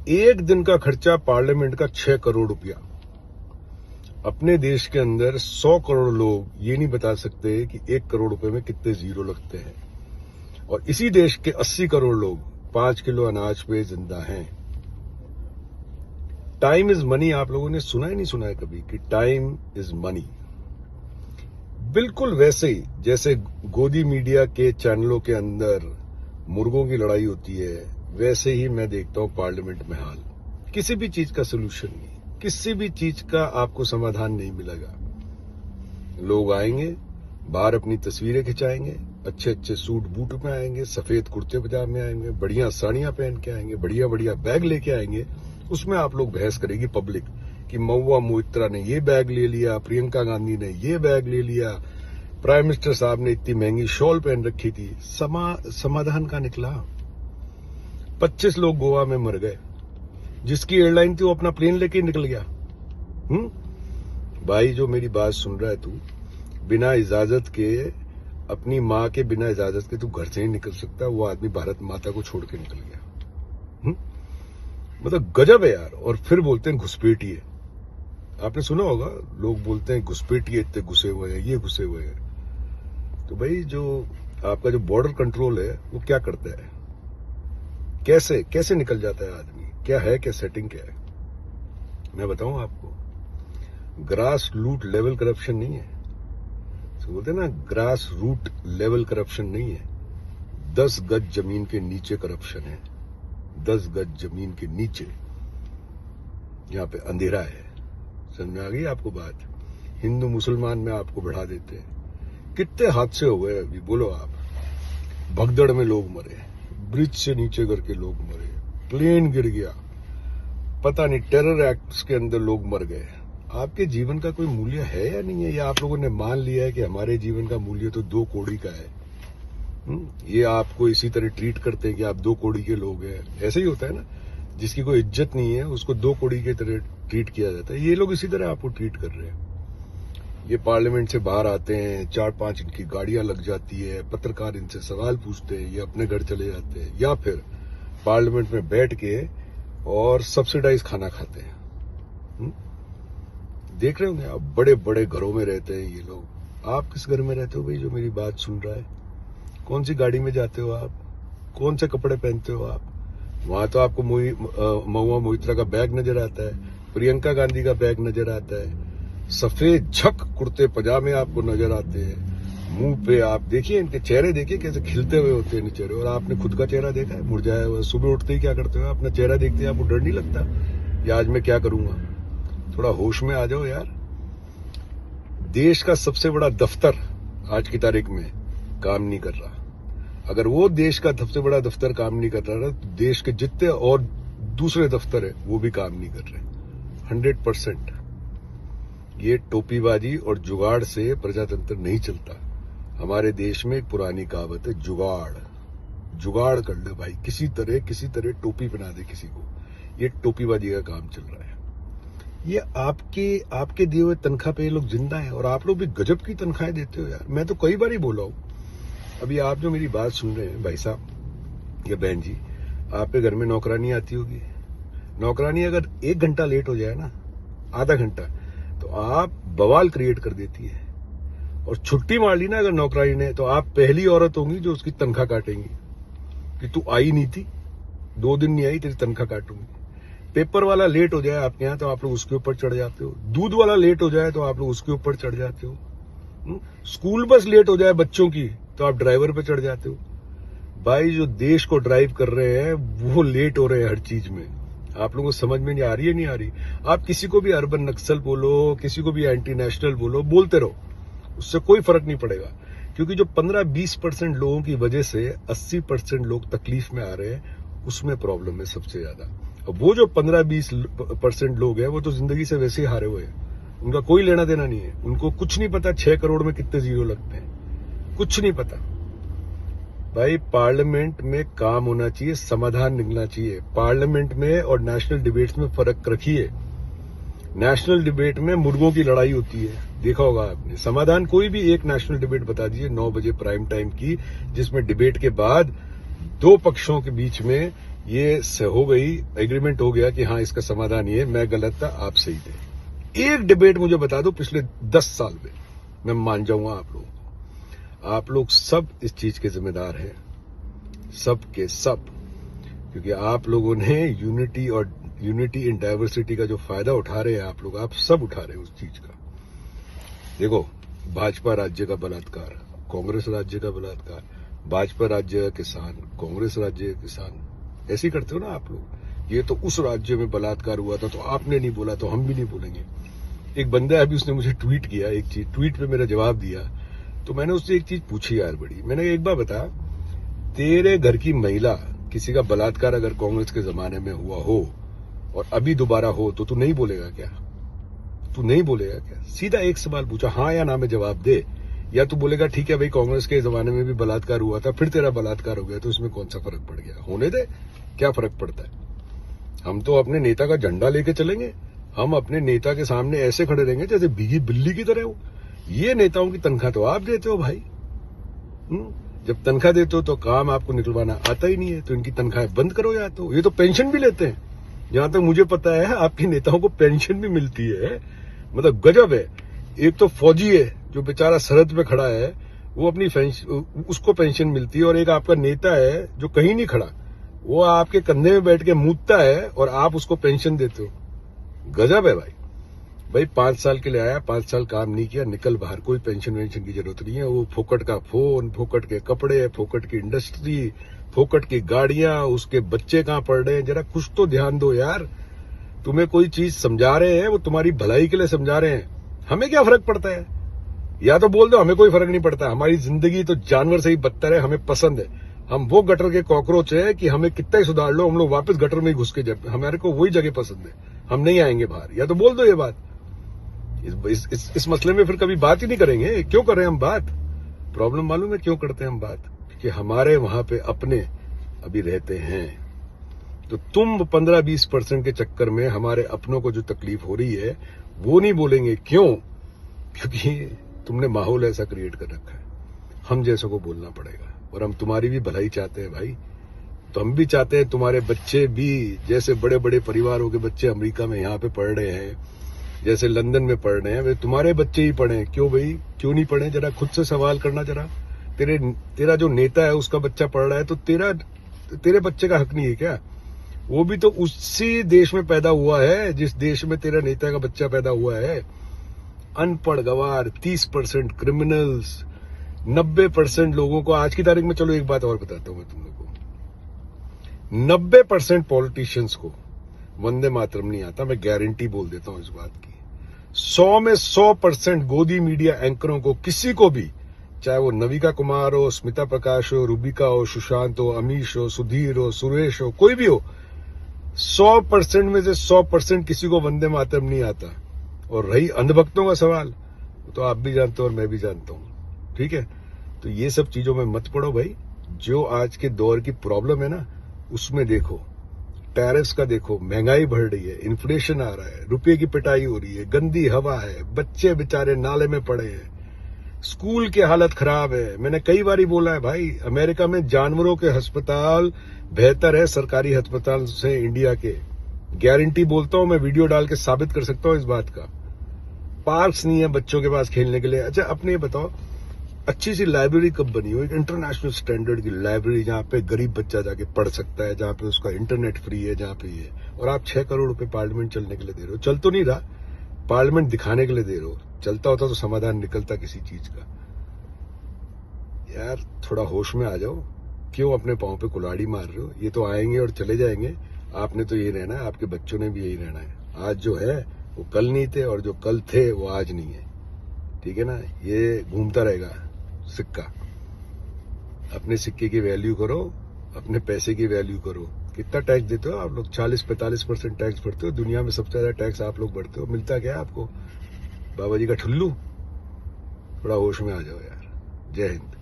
एक दिन का खर्चा पार्लियामेंट का 6 करोड़ रुपया। अपने देश के अंदर 100 करोड़ लोग ये नहीं बता सकते कि 1 करोड़ रुपए में कितने जीरो लगते हैं, और इसी देश के 80 करोड़ लोग 5 किलो अनाज पे जिंदा हैं। टाइम इज मनी आप लोगों ने सुना ही नहीं सुना है कभी कि टाइम इज मनी। बिल्कुल वैसे ही जैसे गोदी मीडिया के चैनलों के अंदर मुर्गों की लड़ाई होती है, वैसे ही मैं देखता हूं पार्लियामेंट में हाल। किसी भी चीज का सोल्यूशन नहीं, किसी भी चीज का आपको समाधान नहीं मिलेगा। लोग आएंगे, बाहर अपनी तस्वीरें खिंचाएंगे, अच्छे अच्छे सूट बूट में आएंगे, सफेद कुर्ते पजामे आएंगे, बढ़िया साड़ियां पहन के आएंगे, बढ़िया बढ़िया बैग लेके आएंगे। उसमें आप लोग बहस करेगी पब्लिक कि महुआ मोइत्रा ने ये बैग ले लिया, प्रियंका गांधी ने ये बैग ले लिया, प्राइम मिनिस्टर साहब ने इतनी महंगी शॉल पहन रखी थी। समाधान का निकला। 25 लोग गोवा में मर गए, जिसकी एयरलाइन थी वो अपना प्लेन लेके निकल गया। भाई जो मेरी बात सुन रहा है, तू बिना इजाजत के, अपनी माँ के बिना इजाजत के तू घर से नहीं निकल सकता। वो आदमी भारत माता को छोड़ के निकल गया। मतलब गजब है यार। और फिर बोलते हैं घुसपैठिए। आपने सुना होगा, लोग बोलते हैं घुसपैठिए, इतने घुसे हुए हैं, ये घुसे हुए हैं। तो भाई जो आपका जो बॉर्डर कंट्रोल है वो क्या करता है, कैसे कैसे निकल जाता है आदमी, क्या है, क्या सेटिंग क्या है, मैं बताऊं आपको। ग्रास रूट लेवल करप्शन नहीं है, तो बोलते हैं ना ग्रास रूट लेवल करप्शन नहीं है। 10 गज जमीन के नीचे करप्शन है। 10 गज जमीन के नीचे यहां पे अंधेरा है। समझ में आ गई आपको बात। हिंदू मुसलमान में आपको बढ़ा देते हैं। कितने हादसे हो गए अभी, बोलो आप। भगदड़ में लोग मरे, ब्रिज से नीचे करके लोग मरे, प्लेन गिर गया, पता नहीं टेरर एक्ट्स के अंदर लोग मर गए। आपके जीवन का कोई मूल्य है या नहीं है, या आप लोगों ने मान लिया है कि हमारे जीवन का मूल्य तो 2 कौड़ी का है। ये आपको इसी तरह ट्रीट करते हैं कि आप 2 कौड़ी के लोग हैं। ऐसे ही होता है ना, जिसकी कोई इज्जत नहीं है उसको 2 कौड़ी के तरह ट्रीट किया जाता है। ये लोग इसी तरह आपको ट्रीट कर रहे हैं। ये पार्लियामेंट से बाहर आते हैं, 4-5 इनकी गाड़ियां लग जाती है, पत्रकार इनसे सवाल पूछते हैं, ये अपने घर चले जाते हैं, या फिर पार्लियामेंट में बैठ के और सब्सिडाइज खाना खाते हैं। देख रहे होंगे आप, बड़े बड़े घरों में रहते हैं ये लोग। आप किस घर में रहते हो भाई, जो मेरी बात सुन रहा है? कौन सी गाड़ी में जाते हो आप? कौन से कपड़े पहनते हो आप? वहां तो आपको महुआ मोइत्रा का बैग नजर आता है, प्रियंका गांधी का बैग नजर आता है, सफेद झक कुर्ते पजामे आपको नजर आते हैं। मुंह पे आप देखिए, इनके चेहरे देखिए कैसे खिलते हुए होते हैं चेहरे। और आपने खुद का चेहरा देखा है मुरझाया हुआ? सुबह उठते ही क्या करते हो? अपना चेहरा देखते हैं, आपको डर नहीं लगता कि आज मैं क्या करूंगा? थोड़ा होश में आ जाओ यार। देश का सबसे बड़ा दफ्तर आज की तारीख में काम नहीं कर रहा। अगर वो देश का सबसे बड़ा दफ्तर काम नहीं कर रहा, तो देश के जितने और दूसरे दफ्तर है वो भी काम नहीं कर रहे। 100% ये टोपीबाजी और जुगाड़ से प्रजातंत्र नहीं चलता। हमारे देश में एक पुरानी कहावत है, जुगाड़ कर ले भाई, किसी तरह टोपी बना दे किसी को। ये टोपीबाजी का काम चल रहा है। ये आपके दिए हुए तनख्वाह पे ये लोग जिंदा है, और आप लोग भी गजब की तनख्वाहें देते हो यार। मैं तो कई बार ही बोला हूं। अभी आप जो मेरी बात सुन रहे हैं भाई साहब या बहन जी, आपके घर में नौकरानी आती होगी। नौकरानी अगर 1 घंटा लेट हो जाए ना, आधा घंटा, तो आप बवाल क्रिएट कर देती है। और छुट्टी मार ली ना अगर नौकरानी ने, तो आप पहली औरत होंगी जो उसकी तनख्वाह काटेंगी कि तू आई नहीं थी, 2 दिन नहीं आई, तेरी तनख्वाह काटूंगी। पेपर वाला लेट हो जाए आपके यहाँ, तो आप लोग उसके ऊपर चढ़ जाते हो। दूध वाला लेट हो जाए तो आप लोग उसके ऊपर चढ़ जाते हो। स्कूल बस लेट हो जाए बच्चों की, तो आप ड्राइवर पे चढ़ जाते हो। भाई जो देश को ड्राइव कर रहे हैं वो लेट हो रहे हैं हर चीज में। आप लोगों को समझ में नहीं आ रही है, नहीं आ रही। आप किसी को भी अर्बन नक्सल बोलो, किसी को भी एंटी नेशनल बोलो, बोलते रहो, उससे कोई फर्क नहीं पड़ेगा। क्योंकि जो 15-20% लोगों की वजह से 80% लोग तकलीफ में आ रहे हैं, उसमें प्रॉब्लम है सबसे ज्यादा। अब वो जो 15-20% लोग हैं, वो तो जिंदगी से वैसे ही हारे हुए हैं। उनका कोई लेना देना नहीं है। उनको कुछ नहीं पता 6 करोड़ में कितने जीरो लगते हैं, कुछ नहीं पता। भाई पार्लियामेंट में काम होना चाहिए, समाधान निकलना चाहिए। पार्लियामेंट में और नेशनल डिबेट्स में फर्क रखिए। नेशनल डिबेट में मुर्गों की लड़ाई होती है, देखा होगा आपने। समाधान कोई भी एक नेशनल डिबेट बता दीजिए 9 बजे प्राइम टाइम की, जिसमें डिबेट के बाद दो पक्षों के बीच में ये हो गई, एग्रीमेंट हो गया कि हाँ इसका समाधान ये, मैं गलत था आप सही थे। एक डिबेट मुझे बता दो पिछले 10 साल में, मैं मान जाऊंगा आप लोगों को। आप लोग सब इस चीज के जिम्मेदार हैं, सब के सब, क्योंकि आप लोगों ने यूनिटी इन डाइवर्सिटी का जो फायदा उठा रहे हैं आप सब उठा रहे हैं उस चीज का। देखो, भाजपा राज्य का बलात्कार, कांग्रेस राज्य का बलात्कार, भाजपा राज्य का किसान, कांग्रेस राज्य का किसान, ऐसे ही करते हो ना आप लोग। ये तो उस राज्य में बलात्कार हुआ था तो आपने नहीं बोला तो हम भी नहीं बोलेंगे। एक बंदा है, अभी उसने मुझे ट्वीट किया, एक चीज ट्वीट पे मेरा जवाब दिया, तो मैंने उससे एक चीज पूछी यार बड़ी, मैंने एक बार बता, तेरे घर की महिला किसी का बलात्कार अगर कांग्रेस के जमाने में हुआ हो और अभी दोबारा हो तो तू नहीं बोलेगा क्या? तू नहीं बोलेगा क्या? सीधा एक सवाल पूछा, हाँ या ना में जवाब दे। या तू बोलेगा ठीक है भाई कांग्रेस के जमाने में भी बलात्कार हुआ था, फिर तेरा बलात्कार हो गया तो इसमें कौन सा फर्क पड़ गया? होने दे, क्या फर्क पड़ता है? हम तो अपने नेता का झंडा लेके चलेंगे, हम अपने नेता के सामने ऐसे खड़े रहेंगे जैसे भीगी बिल्ली की तरह हो। ये नेताओं की तनख्वाह तो आप देते हो भाई। जब तनख्वाह देते हो तो काम आपको निकलवाना आता ही नहीं है, तो इनकी तनख्वाहें बंद करो। या तो ये तो पेंशन भी लेते हैं, जहां तक मुझे पता है आपके नेताओं को पेंशन भी मिलती है। मतलब गजब है। एक तो फौजी है जो बेचारा सरहद पे खड़ा है, वो अपनी उसको पेंशन मिलती है, और एक आपका नेता है जो कहीं नहीं खड़ा, वो आपके कंधे में बैठ के मूतता है और आप उसको पेंशन देते हो। गजब है भाई 5 साल के लिए आया, 5 साल काम नहीं किया, निकल बाहर। कोई पेंशन वेंशन की जरूरत नहीं है। वो फोकट का फोन, फोकट के कपड़े, फोकट की इंडस्ट्री, फोकट की गाड़ियां, उसके बच्चे कहां पढ़ रहे हैं, जरा कुछ तो ध्यान दो यार। तुम्हें कोई चीज समझा रहे हैं, वो तुम्हारी भलाई के लिए समझा रहे हैं, हमें क्या फर्क पड़ता है? या तो बोल दो हमें कोई फर्क नहीं पड़ता, हमारी जिंदगी तो जानवर से ही बदतर है, हमें पसंद है, हम वो गटर के कॉकरोच है कि हमें कितना ही सुधार लो, हम लोग वापस गटर में ही घुस के जाए, हमारे को वही जगह पसंद है, हम नहीं आएंगे बाहर। या तो बोल दो ये बात। इस मसले में फिर कभी बात ही नहीं करेंगे। क्यों कर रहे हैं हम बात? प्रॉब्लम मालूम है क्यों करते हैं हम बात? क्योंकि हमारे वहां पे अपने अभी रहते हैं। तो तुम 15-20% के चक्कर में हमारे अपनों को जो तकलीफ हो रही है वो नहीं बोलेंगे। क्यों? क्योंकि तुमने माहौल ऐसा क्रिएट कर रखा है, हम जैसों को बोलना पड़ेगा। और हम तुम्हारी भी भलाई चाहते हैं भाई, तो हम भी चाहते हैं तुम्हारे बच्चे भी, जैसे बड़े बड़े परिवारों के बच्चे अमेरिका में यहाँ पे पढ़ रहे हैं, जैसे लंदन में पढ़ रहे हैं, वे तुम्हारे बच्चे ही पढ़े। क्यों भाई, क्यों नहीं पढ़े? जरा खुद से सवाल करना जरा। तेरा जो नेता है उसका बच्चा पढ़ रहा है, तो तेरे बच्चे का हक नहीं है क्या? वो भी तो उसी देश में पैदा हुआ है जिस देश में तेरा नेता का बच्चा पैदा हुआ है। अनपढ़ गवार, 30% क्रिमिनल्स, 90% लोगों को आज की तारीख में, चलो एक बात और बताता हूं मैं तुम लोग को, 90% पॉलिटिशियंस को वंदे मातरम नहीं आता, मैं गारंटी बोल देता हूं इस बात की। 100 में 100% गोदी मीडिया एंकरों को, किसी को भी, चाहे वो नविका कुमार हो, स्मिता प्रकाश हो, रूबिका हो, सुशांत हो, अमीश हो, सुधीर हो, सुरेश हो, कोई भी हो, 100% में से 100% किसी को वंदे मातरम नहीं आता। और रही अंधभक्तों का सवाल, तो आप भी जानते हो और मैं भी जानता हूं, ठीक है? तो ये सब चीजों में मत पड़ो भाई। जो आज के दौर की प्रॉब्लम है ना, उसमें देखो, टैरिफ्स का देखो, महंगाई बढ़ रही है, इन्फ्लेशन आ रहा है, रुपये की पिटाई हो रही है, गंदी हवा है, बच्चे बेचारे नाले में पड़े हैं, स्कूल की हालत खराब है। मैंने कई बार बोला है भाई, अमेरिका में जानवरों के अस्पताल बेहतर है सरकारी अस्पताल से इंडिया के। गारंटी बोलता हूं मैं, वीडियो डाल के साबित कर सकता हूं इस बात का। पार्क्स नहीं है बच्चों के पास खेलने के लिए। अच्छा अपने बताओ, अच्छी सी लाइब्रेरी कब बनी हो, एक इंटरनेशनल स्टैंडर्ड की लाइब्रेरी जहां पे गरीब बच्चा जाके पढ़ सकता है, जहां पे उसका इंटरनेट फ्री है, जहां पे ये, और आप 6 करोड़ रुपए पार्लियामेंट चलने के लिए दे रहे हो। चल तो नहीं रहा, पार्लियामेंट दिखाने के लिए दे रहे हो। चलता होता तो समाधान निकलता किसी चीज का। यार थोड़ा होश में आ जाओ, क्यों अपने पांव पे कुल्हाड़ी मार रहे हो? ये तो आएंगे और चले जाएंगे, आपने तो यही रहना है, आपके बच्चों ने भी यही रहना है। आज जो है वो कल नहीं थे, और जो कल थे वो आज नहीं है, ठीक है ना? ये घूमता रहेगा सिक्का। अपने सिक्के की वैल्यू करो, अपने पैसे की वैल्यू करो। कितना टैक्स देते हो आप लोग? 40-45% टैक्स भरते हो। दुनिया में सबसे ज्यादा टैक्स आप लोग भरते हो। मिलता क्या है आपको? बाबा जी का ठुल्लू। थोड़ा होश में आ जाओ यार। जय हिंद।